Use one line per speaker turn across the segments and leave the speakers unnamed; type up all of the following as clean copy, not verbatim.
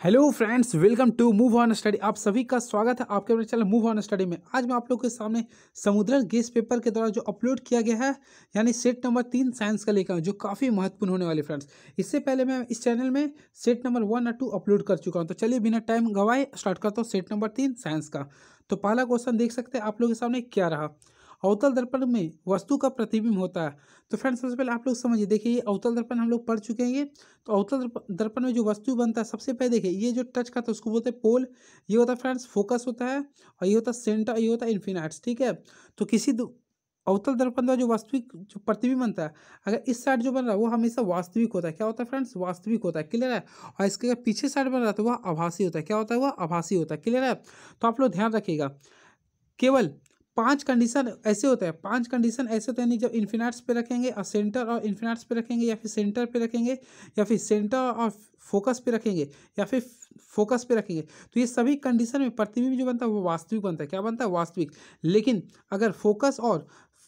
Hello friends, welcome to move on study. आप सभी का स्वागत है आपके अपने चैनल मूव ऑन स्टडी में। आज मैं आप लोग के सामने समुद्रन गेस पेपर के द्वारा जो अपलोड किया गया है यानी सेट नंबर 3 साइंस का लेकर जो काफ़ी महत्वपूर्ण होने वाले फ्रेंड्स। इससे पहले मैं इस चैनल में सेट नंबर 1 और 2 अपलोड कर चुका हूं। तो चलिए बिना टाइम गवाए स्टार्ट करता हूँ सेट नंबर 3 साइंस का। तो पहला क्वेश्चन देख सकते हैं आप लोग के सामने क्या रहा। अवतल दर्पण में वस्तु का प्रतिबिंब होता है। तो फ्रेंड्स सबसे पहले आप लोग समझिए, देखिए ये अवतल दर्पण हम लोग पढ़ चुके हैं। ये तो अवतल दर्पण में जो वस्तु बनता है, सबसे पहले देखिए ये जो टच करता है उसको बोलते हैं पोल। ये होता है फ्रेंड्स फोकस होता है, और ये होता है सेंटर, ये होता है इन्फिनाइट्स। ठीक है, तो अवतल दर्पण द्वारा जो वास्तविक जो प्रतिबिंब बनता है, अगर इस साइड जो बन रहा है वो हमेशा वास्तविक होता है। क्या होता है फ्रेंड्स? वास्तविक होता है। क्लियर है? और इसके पीछे साइड बन रहा है तो वह आभासी होता है। क्या होता है? वह आभासी होता है। क्लियर है? तो आप लोग ध्यान रखिएगा, केवल 5 कंडीशन ऐसे होते हैं, 5 कंडीशन ऐसे होते हैं नहीं, जब इन्फिनाइट्स पे रखेंगे और सेंटर और इन्फिनाइट्स पे रखेंगे, या फिर सेंटर पे रखेंगे, या फिर सेंटर और फोकस पे रखेंगे, या फिर फोकस पे रखेंगे, तो ये सभी कंडीशन में प्रतिबिंब जो बनता है वो वास्तविक बनता है। क्या बनता है? वास्तविक। लेकिन अगर फोकस और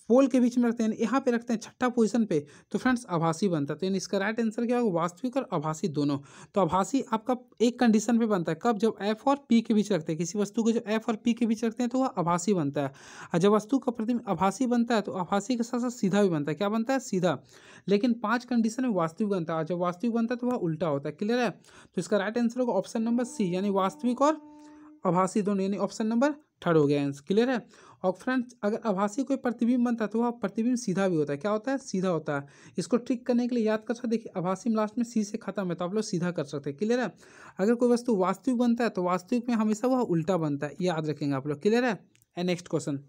पोल के बीच में रखते हैं, यहाँ पे रखते हैं छठा पोजीशन पे, तो फ्रेंड्स आभासी बनता है। तो इसका राइट आंसर क्या होगा? वास्तविक और आभासी दोनों। तो आभासी आपका एक कंडीशन पे बनता है, कब? जब एफ और पी के बीच रखते हैं। किसी वस्तु को जो एफ और पी के बीच रखते हैं तो वह आभासी बनता है। और जब वस्तु का प्रतिबिंब आभासी बनता है तो आभासी के साथ साथ सीधा भी बनता है। क्या बनता है? सीधा। लेकिन 5 कंडीशन में वास्तविक बनता है, और जब वास्तविक बनता है तो वह उल्टा होता है। क्लियर है? तो इसका राइट आंसर होगा ऑप्शन नंबर सी, यानी वास्तविक और आभासी दोनों, यानी ऑप्शन नंबर थर्ड हो गया आंसर। क्लियर है? और फ्रेंड्स अगर आभासी कोई प्रतिबिंब बनता है तो वह प्रतिबिंब सीधा भी होता है। क्या होता है? सीधा होता है। इसको ट्रिक करने के लिए याद कर सकते, देखिए आभासी में लास्ट में सी से खत्म है तो आप लोग सीधा कर सकते हैं। क्लियर है? अगर कोई वस्तु वास्तविक बनता है तो वास्तविक में हमेशा वह उल्टा बनता है, याद रखेंगे आप लोग। क्लियर है? एंड नेक्स्ट क्वेश्चन,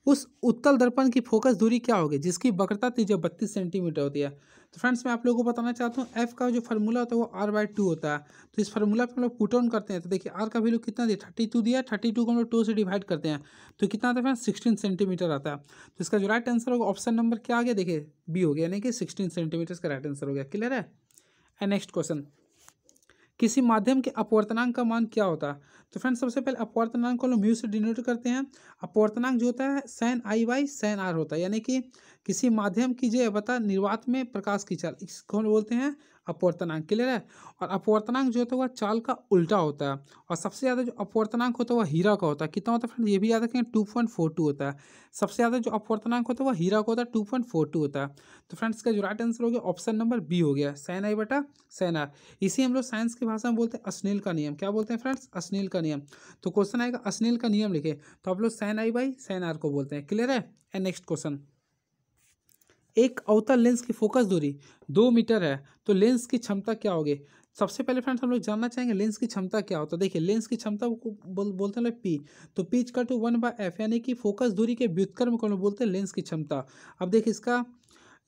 उस उत्तल दर्पण की फोकस दूरी क्या होगी जिसकी वक्रता त्रिज्या 32 सेंटीमीटर होती है? तो फ्रेंड्स मैं आप लोगों को बताना चाहता हूँ, एफ का जो फार्मूला होता है वो r/2 होता है। तो इस फार्मूला पे हम लोग पुट ऑन करते हैं तो देखिए आर का वैल्यू कितना दिया? 32 दिया। 32 को हम लोग 2 से डिवाइड करते हैं तो कितना आता है फ्रेंड्स? 16 सेंटीमीटर आता है। तो इसका जो राइट आंसर होगा ऑप्शन नंबर क्या आ गया? देखिए बी हो गया, यानी कि 16 सेंटीमीटर का राइट आंसर हो गया। क्लियर है? एंड नेक्स्ट क्वेश्चन, किसी माध्यम के अपवर्तनांक का मान क्या होता है? तो फ्रेंड्स सबसे पहले अपवर्तनांक को हम म्यू से डिनोट करते हैं। अपवर्तनांक जो होता है sine i by sine r होता है, यानी कि किसी माध्यम की जो बता निर्वात में प्रकाश की चाल, इसको हम बोलते हैं अपवर्तनांक। क्लियर है? और अपवर्तनांक जो होता है वह चाल का उल्टा होता है। और सबसे ज़्यादा जो अपवर्तनांक होता है वह हीरा का होता है। कितना होता है फ्रेंड्स? ये भी याद रखें, 2.42 होता है। सबसे ज़्यादा जो अपवर्तनांक होता है वह हीरा का होता है, 2.42 होता है। तो फ्रेंड्स का जो राइट आंसर हो गया ऑप्शन नंबर बी हो गया, साइन आई बटा साइन आर। इसी हम लोग साइंस की भाषा में बोलते हैं अस्नेल का नियम। क्या बोलते हैं फ्रेंड्स? अस्नेल का नियम। तो क्वेश्चन आएगा अस्नेल का नियम लिखे तो आप लोग sine i by sine r को बोलते हैं। क्लियर है? एंड नेक्स्ट क्वेश्चन, एक अवतल लेंस की फोकस दूरी 2 मीटर है तो लेंस की क्षमता क्या होगी? सबसे पहले फ्रेंड्स हम लोग जानना चाहेंगे लेंस की क्षमता क्या होता है। देखिए लेंस की क्षमता को बोलते हैं पी। तो पी इक्वल टू 1/f, यानी कि फोकस दूरी के व्युत्क्रम को हम लोग बोलते हैं लेंस की क्षमता। अब देखिए इसका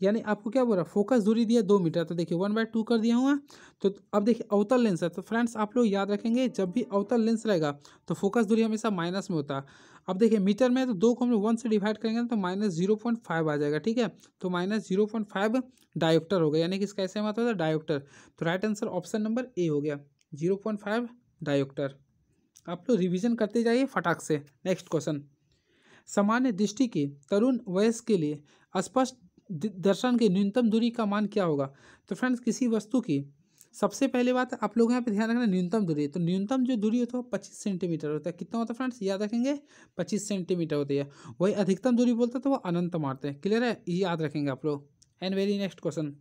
यानी आपको क्या बोल रहा है? फोकस दूरी दिया 2 मीटर, तो देखिए 1/2 कर दिया हुआ। तो अब देखिए अवतल लेंस है तो फ्रेंड्स आप लोग याद रखेंगे, जब भी अवतल लेंस रहेगा तो फोकस दूरी हमेशा माइनस में होता है। अब देखिए मीटर में तो 2 को हम लोग 1 से डिवाइड करेंगे तो -0.5 आ जाएगा। ठीक है, तो -0.5 डायोप्टर हो गया, यानी कि इसका ऐसे मतलब होता है डायोप्टर। तो right answer option number A हो गया, 0.5 डायोप्टर। आप लोग रिवीजन करते जाइए फटाक से। नेक्स्ट क्वेश्चन, सामान्य दृष्टि की तरुण वयस्क के लिए स्पष्ट दर्शन की न्यूनतम दूरी का मान क्या होगा? तो फ्रेंड्स किसी वस्तु की सबसे पहले बात आप लोग यहाँ पे ध्यान रखना, न्यूनतम दूरी। तो न्यूनतम जो दूरी होता है वो 25 सेंटीमीटर होता है। कितना होता है फ्रेंड्स? याद रखेंगे 25 सेंटीमीटर होती है। वही अधिकतम दूरी बोलते हैं तो वो अनंत मारते हैं। क्लियर है? ये याद रखेंगे आप लोग। एंड वेरी नेक्स्ट क्वेश्चन,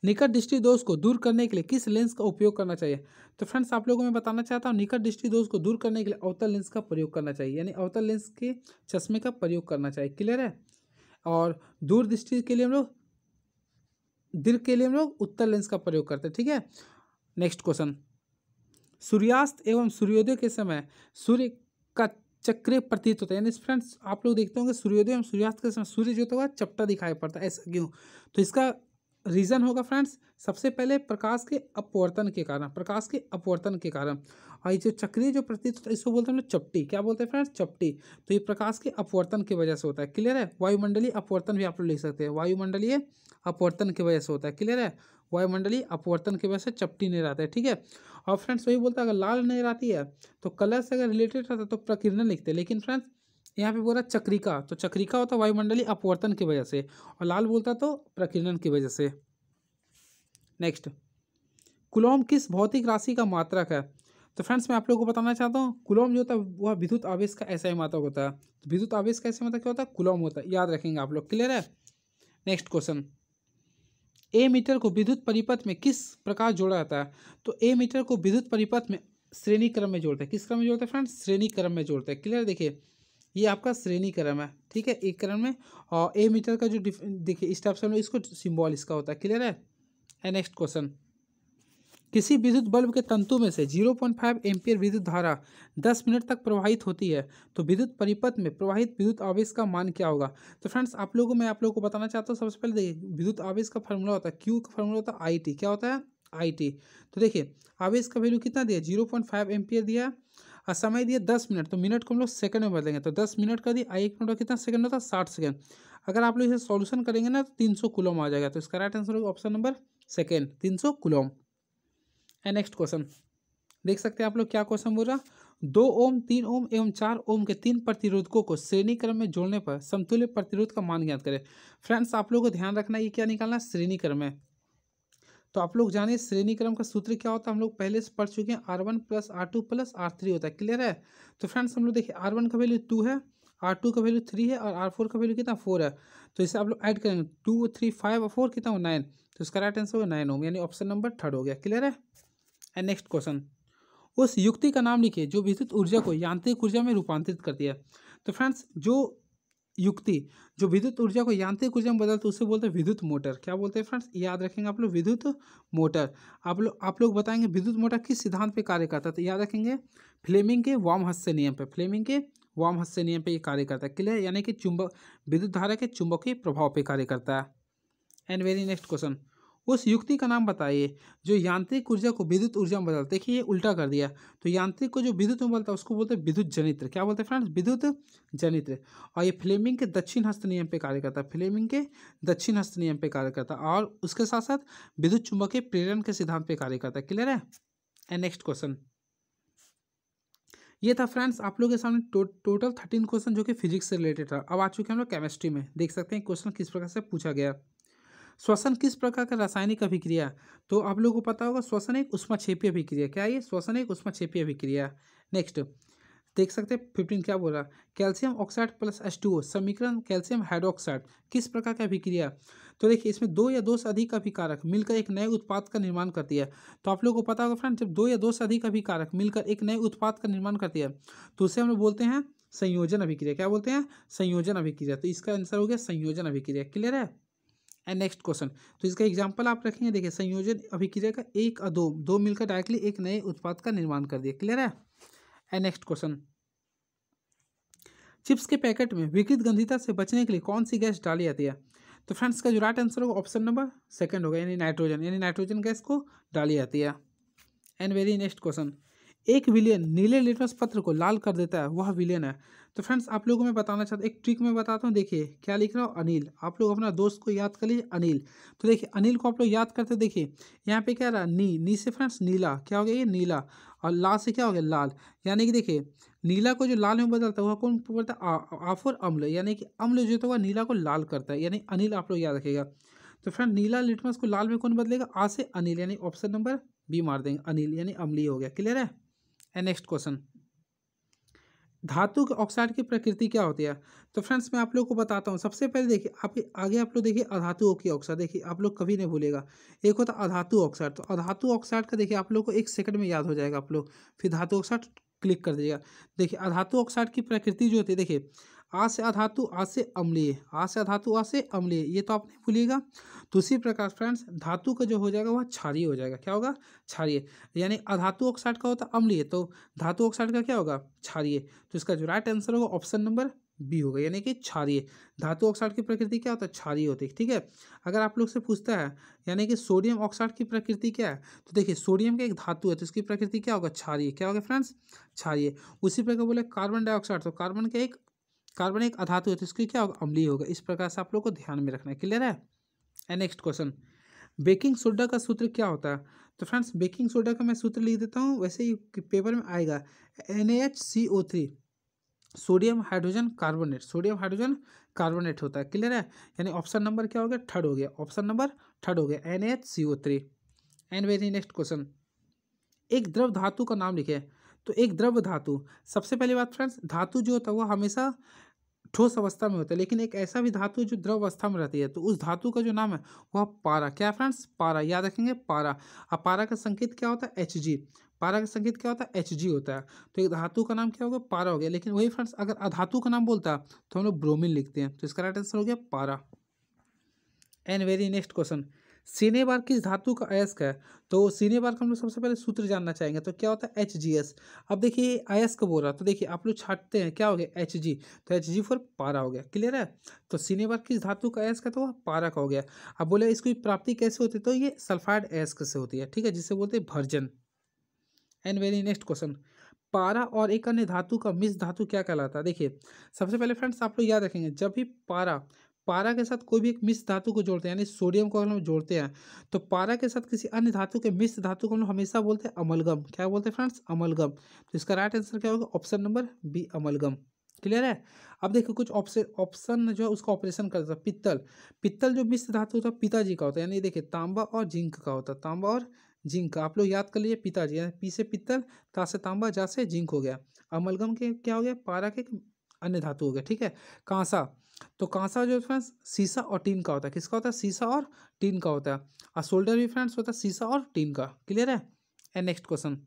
निकट दृष्टि दोष को दूर करने के लिए किस लेंस का उपयोग करना चाहिए? तो फ्रेंड्स आप लोगों को मैं बताना चाहता हूँ, निकट दृष्टि दोष को दूर करने के लिए अवतल लेंस का प्रयोग करना चाहिए, यानी अवतल लेंस के चश्मे का प्रयोग करना चाहिए। क्लियर है? और दूर दृष्टि के लिए हम लोग दीर्घ के लिए हम लोग उत्तल लेंस का प्रयोग करते हैं। ठीक है? नेक्स्ट क्वेश्चन, सूर्यास्त एवं सूर्योदय के समय सूर्य का चक्र प्रतीत होता है, यानी फ्रेंड्स आप लोग देखते होंगे सूर्योदय एवं सूर्यास्त के समय सूर्य जो होता है चपटा दिखाई पड़ता है। ऐसा क्यों? तो इसका रीजन होगा फ्रेंड्स सबसे पहले प्रकाश के अपवर्तन के कारण, प्रकाश के अपवर्तन के कारण। और ये जो चक्रीय जो प्रतीत होता है इसको बोलते हैं हम लोग चपटी। क्या बोलते हैं फ्रेंड्स? चपटी। तो ये प्रकाश के अपवर्तन की वजह से होता है। क्लियर है? वायुमंडलीय अपवर्तन भी आप लोग लिख सकते हैं, वायुमंडलीय अपवर्तन की वजह से होता है। क्लियर है? वायुमंडलीय अपवर्तन की वजह से चपटी नहीं रहता है। ठीक है? और फ्रेंड्स वही बोलता है अगर लाल नहीं रहती है तो कलर से अगर रिलेटेड रहता है तो प्रकीर्णन लिखते हैं। लेकिन फ्रेंड्स यहाँ पे बोला चक्रिका, तो चक्रिका होता है वायुमंडलीय अपवर्तन की वजह से, और लाल बोलता तो प्रकीर्णन की वजह से। नेक्स्ट कूलॉम किस भौतिक राशि का मात्रक है? तो फ्रेंड्स मैं आप लोगों को बताना चाहता हूँ, कूलॉम जो होता है वह विद्युत आवेश का ऐसा ही मात्रक होता है। तो विद्युत आवेश का ऐसा मात्रक क्या होता है? कूलॉम होता है, याद रखेंगे आप लोग। क्लियर है? नेक्स्ट क्वेश्चन, ए मीटर को विद्युत परिपथ में किस प्रकार जोड़ा जाता है? तो ए मीटर को विद्युत परिपथ में श्रेणी क्रम में जोड़ते हैं। किस क्रम में जोड़ते हैं फ्रेंड्स? श्रेणी क्रम में जोड़ते हैं। क्लियर? देखिए ये आपका श्रेणी क्रम है, ठीक है, एक क्रम में। और ए मीटर का जो देखिए इस टाइप से हम लोग इसको सिंबल इसका होता है। क्लियर है? नेक्स्ट क्वेश्चन, किसी विद्युत बल्ब के तंतु में से 0.5 एम्पियर विद्युत धारा 10 मिनट तक प्रवाहित होती है, तो विद्युत परिपथ में प्रवाहित विद्युत आवेश का मान क्या होगा? तो फ्रेंड्स मैं आप लोगों को बताना चाहता हूँ, सबसे पहले देखिए विद्युत आवेश का फॉर्मूला होता है, क्यू का फॉर्मूला होता है आई टी। क्या होता है? I T. तो देखिए आवेश का वैल्यू कितना दिया? 0.5 एम्पियर दिया, और समय दिया 10 मिनट, तो मिनट को हम लोग सेकंड में बदलेंगे, तो 10 मिनट का दिया, एक मिनट का कितना सेकंड होता है? 60 सेकंड। अगर आप लोग इसे सॉल्यूशन करेंगे ना तो 300 कूलम आ जाएगा। तो इसका राइट आंसर होगा option number second, 300 coulomb. Next question देख सकते हैं आप लोग, क्या क्वेश्चन बोल रहा? 2 ओम, 3 ओम एवं 4 ओम के 3 प्रतिरोधकों को श्रेणी क्रम में जोड़ने पर समतुल्य प्रतिरोध का मान ज्ञात करें। फ्रेंड्स आप लोगों को ध्यान रखना, ये क्या निकालना है? श्रेणी क्रम है। तो आप लोग जाने श्रेणी क्रम का सूत्र क्या होता है, हम लोग पहले से पढ़ चुके हैं, R1 + R2 + R3 होता है। क्लियर है? तो फ्रेंड्स हम लोग देखिए R1 का वैल्यू 2 है, R2 का वैल्यू 3 है, और R4 का वैल्यू कितना? 4 है। तो इसे आप लोग ऐड करेंगे, 2 3 5 और 4 कितना हो? 9। तो इसका राइट आंसर होगा 9 ओम, यानी ऑप्शन नंबर थर्ड हो गया। क्लियर है? एंड नेक्स्ट क्वेश्चन, उस युक्ति का नाम लिखिए जो विद्युत ऊर्जा को यांत्रिक ऊर्जा में रूपांतरित करती है। तो फ्रेंड्स जो युक्ति जो विद्युत ऊर्जा को यांत्रिक ऊर्जा में बदलते उसे बोलते हैं विद्युत मोटर। क्या बोलते हैं फ्रेंड्स? याद रखेंगे आप लोग, विद्युत मोटर। आप लोग बताएंगे विद्युत मोटर किस सिद्धांत पे कार्य करता है, तो याद रखेंगे फ्लेमिंग के वामहस्स्य नियम पे। फ्लेमिंग के वामहस्स्य नियम पे ये कार्य करता है। क्लियर? यानी कि चुंबक विद्युत धारा के चुंबकीय प्रभाव पे कार्य करता है। एंड वेरी नेक्स्ट क्वेश्चन, उस युक्ति का नाम बताइए जो यांत्रिक ऊर्जा को विद्युत ऊर्जा में बदलता है। देखिए ये उल्टा कर दिया, तो यांत्रिक को जो विद्युत में बदलता है उसको बोलते हैं विद्युत जनित्र। क्या बोलते हैं फ्रेंड्स? विद्युत जनित्र। और ये फ्लेमिंग के दक्षिण हस्त नियम पे कार्य करता है। फ्लेमिंग के दक्षिण हस्त नियम पे कार्य करता है, और उसके साथ साथ विद्युत चुंबकीय प्रेरण के सिद्धांत पे कार्य करता है। क्लियर है? एंड नेक्स्ट क्वेश्चन, ये था फ्रेंड्स आप लोगों के सामने टोटल 13 क्वेश्चन जो कि फिजिक्स से रिलेटेड था। अब आ चुके हैं हम लोग केमिस्ट्री में। देख सकते हैं क्वेश्चन किस प्रकार से पूछा गया। श्वसन किस प्रकार का रासायनिक अभिक्रिया? तो आप लोगों को पता होगा श्वसन एक ऊष्माक्षेपीय अभिक्रिया। क्या है ये? श्वसन एक ऊष्माक्षेपीय अभिक्रिया। नेक्स्ट देख सकते हैं 15 क्या बोल रहा? कैल्शियम ऑक्साइड + H2O समीकरण कैल्शियम हाइड्रोक्साइड किस प्रकार का अभिक्रिया? तो देखिए इसमें 2 या 2 से अधिक अभिकारक मिलकर एक नए उत्पाद का निर्माण करती है। तो आप लोगों को पता होगा फ्रेंड, जब 2 या 2 से अधिक अभिकारक मिलकर एक नए उत्पाद का निर्माण करती है तो उसे हम लोग बोलते हैं संयोजन अभिक्रिया। क्या बोलते हैं? संयोजन अभिक्रिया। तो इसका आंसर हो गया संयोजन अभिक्रिया। क्लियर है? एंड नेक्स्ट क्वेश्चन, तो इसका एग्जांपल आप रखेंगे। देखिए संयोजन अभिक्रिया का 1 और 2 मिलकर डायरेक्टली एक नए उत्पाद का निर्माण कर दिया। क्लियर है? एंड नेक्स्ट क्वेश्चन, चिप्स के पैकेट में विकृत गंधिता से बचने के लिए कौन सी गैस डाली जाती है? तो फ्रेंड्स का जो राइट आंसर होगा ऑप्शन नंबर सेकंड होगा, यानी नाइट्रोजन। यानी नाइट्रोजन गैस को डाली जाती है। एंड वेरी नेक्स्ट क्वेश्चन, एक विलियन नीले लिटमस पत्र को लाल कर देता है, वह विलियन है। तो फ्रेंड्स आप लोगों को मैं बताना चाहता हूँ, एक ट्रिक मैं बताता हूँ। देखिए क्या लिख रहा हूँ? अनिल। आप लोग अपना दोस्त को याद कर लीजिए, अनिल। तो देखिए अनिल को आप लोग याद करते, देखिए यहाँ पे क्या रहा? नी से फ्रेंड्स नीला। क्या हो गया? ये नीला। और ला से क्या हो गया? लाल। यानी कि देखिए नीला को जो लाल में बदलता है वह कौन बोलता है? आफ और अम्ल। यानी कि अम्ल जो होता है नीला को लाल करता है, यानी अनिल आप लोग याद रखिएगा। तो फ्रेंड नीला लिटमस को लाल में कौन बदलेगा? आ से अनिल, यानी ऑप्शन नंबर बी मार देंगे, अनिल, यानी अम्लीय हो गया। क्लियर है? एंड नेक्स्ट क्वेश्चन, धातु के ऑक्साइड की प्रकृति क्या होती है? तो फ्रेंड्स मैं आप लोग को बताता हूँ। सबसे पहले देखिए आगे आप लोग देखिए अधातु की ऑक्साइड। देखिए आप लोग कभी नहीं भूलेगा, एक होता अधातु ऑक्साइड। तो अधातु ऑक्साइड का देखिए आप लोग को 1 सेकंड में याद हो जाएगा। आप लोग फिर धातु ऑक्साइड क्लिक कर दीजिएगा। देखिए अधातु ऑक्साइड की प्रकृति जो होती है, देखिए आ से अधातु, आ से अम्लीय, आ से अधातु, आ से अम्लीय, ये तो आप नहीं भूलिएगा। तो उसी प्रकार फ्रेंड्स धातु का जो हो जाएगा वह क्षारीय हो जाएगा। क्या होगा? क्षारीय। यानी अधातु ऑक्साइड का होता अम्लीय, तो धातु ऑक्साइड का क्या होगा? क्षारीय। तो इसका जो राइट आंसर होगा ऑप्शन नंबर बी होगा, यानी कि क्षारीय। धातु ऑक्साइड की प्रकृति क्या होता है? क्षारीय होती है। ठीक है? अगर आप लोग से पूछता है यानी कि सोडियम ऑक्साइड की प्रकृति क्या है, तो देखिए सोडियम का एक धातु है तो इसकी प्रकृति क्या होगा? क्षारीय। क्या होगा फ्रेंड्स? क्षारीय। उसी प्रकार बोले कार्बन डाइऑक्साइड, तो कार्बन एक अधातु है तो इसकी क्या होगा? अम्लीय होगा। इस प्रकार से आप लोग को ध्यान में रखना है। क्लियर है? And next question, baking soda का सूत्र क्या होता है? तो फ्रेंड्स बेकिंग सोडा का मैं सूत्र लिख देता हूँ, वैसे ही पेपर में आएगा। NaHCO3 sodium hydrogen carbonate. Sodium hydrogen carbonate होता है। क्लियर है? यानी ऑप्शन नंबर क्या हो गया? थर्ड हो गया। ऑप्शन नंबर थर्ड हो गया, NaHCO3। And very next question, एक द्रव धातु का नाम लिखे। तो एक द्रव धातु, सबसे पहली बात फ्रेंड्स, धातु जो होता है वो हमेशा ठोस अवस्था में होता है, लेकिन एक ऐसा भी धातु है जो द्रव अवस्था में रहती है, तो उस धातु का जो नाम है वह पारा। क्या फ्रेंड्स? पारा, याद रखेंगे पारा। अब पारा का संकेत क्या होता है? Hg। पारा का संकेत क्या होता है? Hg होता है। तो एक धातु का नाम क्या होगा? पारा हो गया। लेकिन वही फ्रेंड्स, अगर अधातु का नाम बोलता है तो हम लोग ब्रोमीन लिखते हैं, तो इसका राइट आंसर हो गया पारा। एंड वेरी नेक्स्ट क्वेश्चन, सीने बार किस धातु का अयस्क है? तो सीने बार का हम लोग सबसे पहले सूत्र जानना चाहेंगे, तो क्या होता है? Hgs। अब देखिए अयस्क बोल रहा, तो देखिए आप लोग छाटते हैं, क्या हो गया? Hg, तो Hg फॉर पारा हो गया। क्लियर है? तो सीने बार किस धातु का अयस्क है? तो वह पारा का हो गया। अब बोले इसकी प्राप्ति कैसे होती है? तो ये सल्फाइड अयस्क से होती है, ठीक है, जिसे बोलते हैं version. And very next question, पारा और एक अन्य धातु का मिश्र धातु क्या कहलाता है? देखिए सबसे पहले फ्रेंड्स आप लोग याद रखेंगे, जब भी पारा पारा के साथ कोई भी एक मिश्र धातु को जोड़ते हैं, यानी सोडियम को अगर हम जोड़ते हैं, तो पारा के साथ किसी अन्य धातु के मिश्र धातु को हम लोग हमेशा बोलते हैं अमलगम। क्या बोलते हैं फ्रेंड्स? अमलगम। तो इसका राइट आंसर क्या होगा? Option number B, amalgam. Clear है? अब देखो कुछ ऑप्शन जो है उसका ऑपरेशन करता है। पित्तल, पित्तल जो मिश्र धातु होता है पिताजी का होता है, यानी देखिए तांबा और जिंक का होता है, तांबा और जिंक। आप लोग याद कर लीजिए, पिताजी, यानी पी से पित्तल, ता से तांबा, जा से जिंक हो गया। अमलगम के क्या हो गया? पारा के अन्य धातु हो गया, ठीक है। कांसा, तो कांसा जो फ्रेंड्स सीसा और टीन का होता है। किसका होता है? सीसा और टीन का होता है। और सोल्डर भी फ्रेंड्स होता है सीसा और टीन का। क्लियर है? एंड नेक्स्ट क्वेश्चन,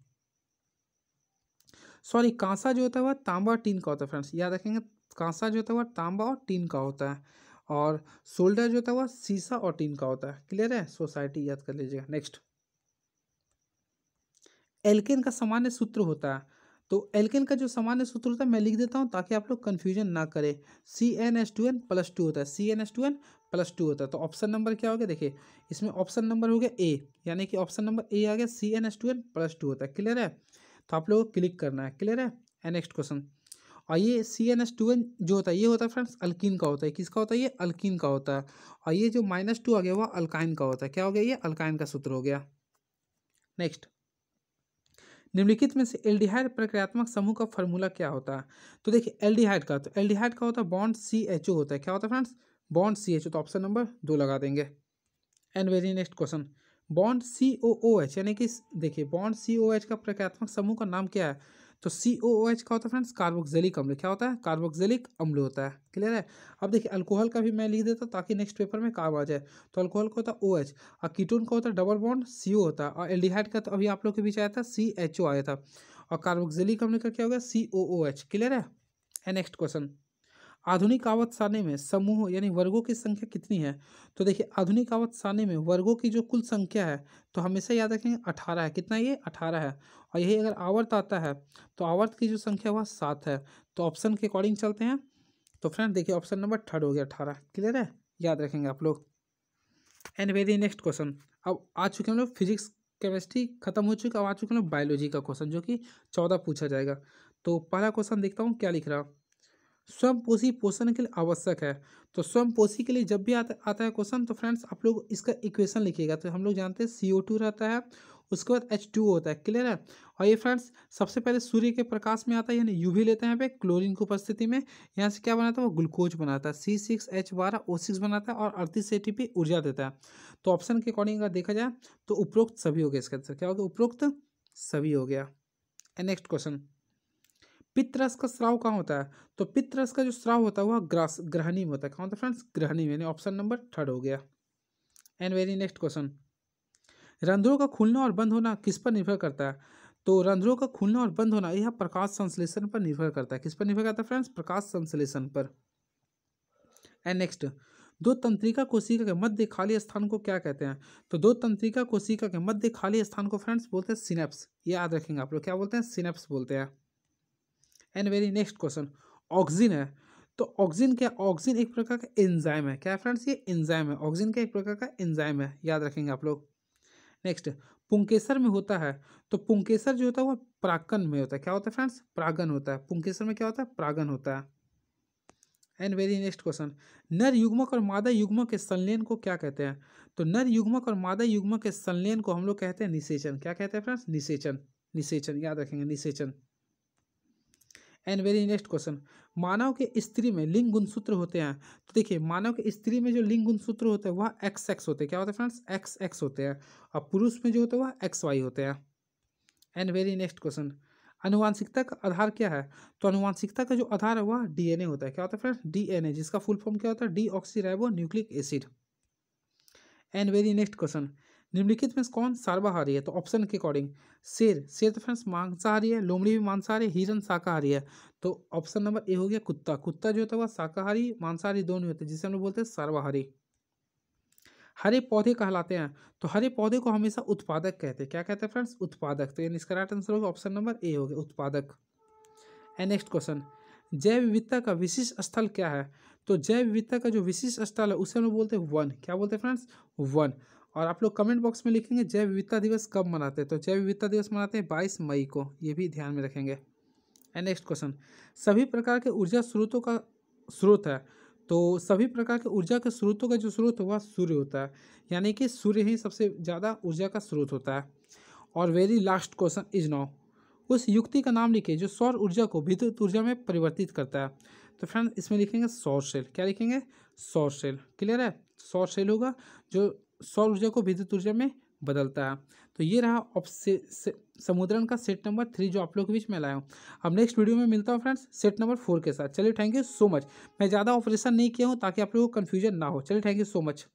सॉरी, कांसा जो होता है वह तांबा और टीन का होता है फ्रेंड्स, याद रखेंगे। कांसा जो होता है वह तांबा और टीन का होता है, और सोल्डर जो होता है वह सीसा और टीन का होता है। क्लियर है? सोसाइटी याद कर लीजिएगा। नेक्स्ट, एल्केन का सामान्य सूत्र होता है। तो एल्केन का जो सामान्य सूत्र होता है मैं लिख देता हूँ ताकि आप लोग कन्फ्यूजन ना करें। CnH2n+2 होता है, CnH2n+2 होता है। तो ऑप्शन नंबर क्या हो गया? देखिए इसमें ऑप्शन नंबर हो गया ए, यानी कि ऑप्शन नंबर ए आ गया, CnH2n+2 होता है। क्लियर है? तो आप लोगों को क्लिक करना है। क्लियर है? एंड नेक्स्ट क्वेश्चन, और ये CnH2n जो होता है ये होता है फ्रेंड्स अल्कीन का होता है। किसका होता है? ये अल्कीन का होता है। और ये जो -2 आ गया वह अल्काइन का होता है। क्या हो गया? ये अल्काइन का सूत्र हो गया। नेक्स्ट, निम्नलिखित में से एल्डिहाइड प्रक्रियात्मक समूह का फॉर्मूला क्या होता है? तो देखिए एल्डिहाइड का, तो एल्डिहाइड का होता है बॉन्ड CHO होता है। क्या होता है फ्रेंड्स? Bond CHO। तो ऑप्शन नंबर 2 लगा देंगे। And very next question, bond COOH, यानी कि देखिए बॉन्ड COOH का प्रक्रियात्मक समूह का नाम क्या है? तो COOH का होता है फ्रेंड्स कार्बोक्सिलिक अम्ल। क्या होता है? कार्बोक्सिलिक अम्ल होता है। क्लियर है? अब देखिए अल्कोहल का भी मैं लिख देता हूँ ताकि नेक्स्ट पेपर में काम आ जाए। तो अल्कोहल का होता है OH, और कीटोन का होता है डबल बॉन्ड CO होता है, और एल्डिहाइड का तो अभी आप लोग के बीच आया था CHO आया था, और कार्बोक्सिलिक अम्ल का क्या होगा? COOH। क्लियर है? एंड नेक्स्ट क्वेश्चन, आधुनिक आवर्त सारणी में समूह यानी वर्गों की संख्या कितनी है? तो देखिए आधुनिक आवर्त सारणी में वर्गों की जो कुल संख्या है तो हमेशा याद रखेंगे 18 है। कितना? ये 18 है। और यही अगर आवर्त आता है तो आवर्त की जो संख्या वह 7 है। तो ऑप्शन के अकॉर्डिंग चलते हैं। तो फ्रेंड देखिए ऑप्शन नंबर 3 हो गया 18। क्लियर है? याद रखेंगे आप लोग। एंड वेरी नेक्स्ट क्वेश्चन, अब आ चुके हम लोग फिजिक्स केमिस्ट्री खत्म हो चुका, अब आ चुके हम लोग बायोलॉजी का क्वेश्चन जो कि 14 पूछा जाएगा। तो पहला क्वेश्चन देखता हूँ क्या लिख रहा, स्वयंपोषी पोषण के लिए आवश्यक है। तो स्वयंपोषी के लिए जब भी आता है क्वेश्चन, तो फ्रेंड्स आप लोग इसका इक्वेशन लिखिएगा। तो हम लोग जानते हैं CO2 रहता है, उसके बाद H2O होता है। क्लियर है? और ये फ्रेंड्स सबसे पहले सूर्य के प्रकाश में आता है, यानी UV लेते हैं यहाँ पे क्लोरीन की उपस्थिति में, यहाँ से क्या बनाता है? वो ग्लूकोज बनाता है, C6H12O6 बनाता है, और 38 ATP ऊर्जा देता है। तो ऑप्शन के अकॉर्डिंग अगर देखा जाए तो उपरोक्त सभी हो गया। इसका आंसर क्या हो गया? उपरोक्त सभी हो गया। नेक्स्ट क्वेश्चन, पित्तरस का स्राव कहाँ होता है? तो पित्तरस का जो स्राव होता है वह ग्रहणी में होता है। कहाँ होता है फ्रेंड्स? ग्रहणी में, यानी ऑप्शन नंबर 3 हो गया। एंड वेरी नेक्स्ट क्वेश्चन, रंध्रों का खुलना और बंद होना किस पर निर्भर करता है? तो रंध्रों का खुलना और बंद होना यह प्रकाश संश्लेषण पर निर्भर करता है। किस पर निर्भर करता है फ्रेंड्स? प्रकाश संश्लेषण पर। एंड नेक्स्ट, दो तंत्रिका कोशिका के मध्य खाली स्थान को क्या कहते हैं? तो दो तंत्रिका कोशिका के मध्य खाली स्थान को फ्रेंड्स बोलते हैं सिनेप्स। याद रखेंगे आप लोग, क्या बोलते हैं? सिनेप्स बोलते हैं। And very next question, oxygen है। तो ऑक्सीजन क्या? ऑक्सीजन एक प्रकार का एंजाइम है। क्या है फ्रेंड्स? ये एंजाइम है। ऑक्सीजन का एक प्रकार का एंजाइम है, याद रखेंगे आप लोग। नेक्स्ट, पुंकेसर में होता है। तो पुंकेसर जो होता है वह परागन में होता है। क्या होता है फ्रेंड्स? परागन होता है। पुंकेसर में क्या होता है? परागन होता है। एंड वेरी नेक्स्ट क्वेश्चन, नर युग्मक और मादा युग्मक के संलयन को क्या कहते हैं? तो नर युग्मक और मादा युग्मक के संलयन को हम लोग कहते हैं निषेचन। क्या कहते हैं फ्रेंड्स? निषेचन। निषेचन, याद रखेंगे, निषेचन। एंड वेरी नेक्स्ट क्वेश्चन, मानव के स्त्री में लिंग गुणसूत्र होते हैं। तो देखिए मानव के स्त्री में जो लिंग गुणसूत्र होते हैं वह एक्स एक्स होते हैं। क्या होते हैं फ्रेंड्स? एक्स एक्स होते हैं। और पुरुष में जो होते हैं वह एक्स वाई होते हैं। एंड वेरी नेक्स्ट क्वेश्चन, आनुवांशिकता का आधार क्या है? तो आनुवांशिकता का जो आधार है वह डीएनए होता है। क्या होता है फ्रेंड्स? डीएनए, जिसका फुल फॉर्म क्या होता है? Deoxyribo nucleic acid. And very next question, निम्नलिखित में से कौन सर्वाहारी है? तो ऑप्शन के अकॉर्डिंग शेर, शेर तो फ्रेंड्स मांसाहारी है, लोमड़ी भी मांसाहारी, हिरन शाकाहारी है। तो ऑप्शन नंबर ए हो गया कुत्ता। कुत्ता जो होता है वह शाकाहारी मांसाहारी दोनों होते हैं, जिसे हम लोग बोलते हैं सर्वाहारी। हरे पौधे कहलाते हैं। तो हरे पौधे को हमेशा उत्पादक कहते हैं। क्या कहते हैं फ्रेंड्स? उत्पादक। तो यानी इसका राइट आंसर होगा ऑप्शन नंबर ए हो गया उत्पादक। एंड नेक्स्ट क्वेश्चन, जैव विविधता का विशिष्ट स्थल क्या है? तो जैव विविधता का जो विशिष्ट स्थल है उसे हम लोग बोलते हैं वन। क्या बोलते हैं फ्रेंड्स? वन। और आप लोग कमेंट बॉक्स में लिखेंगे जैव विविधता दिवस कब मनाते हैं। तो जैव विविधता दिवस मनाते हैं 22 मई को, ये भी ध्यान में रखेंगे। एंड नेक्स्ट क्वेश्चन, सभी प्रकार के ऊर्जा स्रोतों का स्रोत है। तो सभी प्रकार के ऊर्जा के स्रोतों का जो स्रोत है वह सूर्य होता है, यानी कि सूर्य ही सबसे ज़्यादा ऊर्जा का स्रोत होता है। और very last question is now, उस युक्ति का नाम लिखिए जो सौर ऊर्जा को विद्युत ऊर्जा में परिवर्तित करता है। तो फ्रेंड इसमें लिखेंगे सौर सेल। क्या लिखेंगे? सौर सेल। क्लियर है? सौर सेल होगा जो सौर ऊर्जा को विद्युत ऊर्जा में बदलता है। तो ये रहा समुद्रन का सेट नंबर 3 जो आप लोग के बीच में लाया हूँ। अब नेक्स्ट वीडियो में मिलता हूँ फ्रेंड्स सेट नंबर 4 के साथ। चलिए थैंक यू सो मच। मैं ज़्यादा ऑपरेशन नहीं किया हूँ ताकि आप लोगों को कन्फ्यूजन ना हो। चलिए थैंक यू सो मच।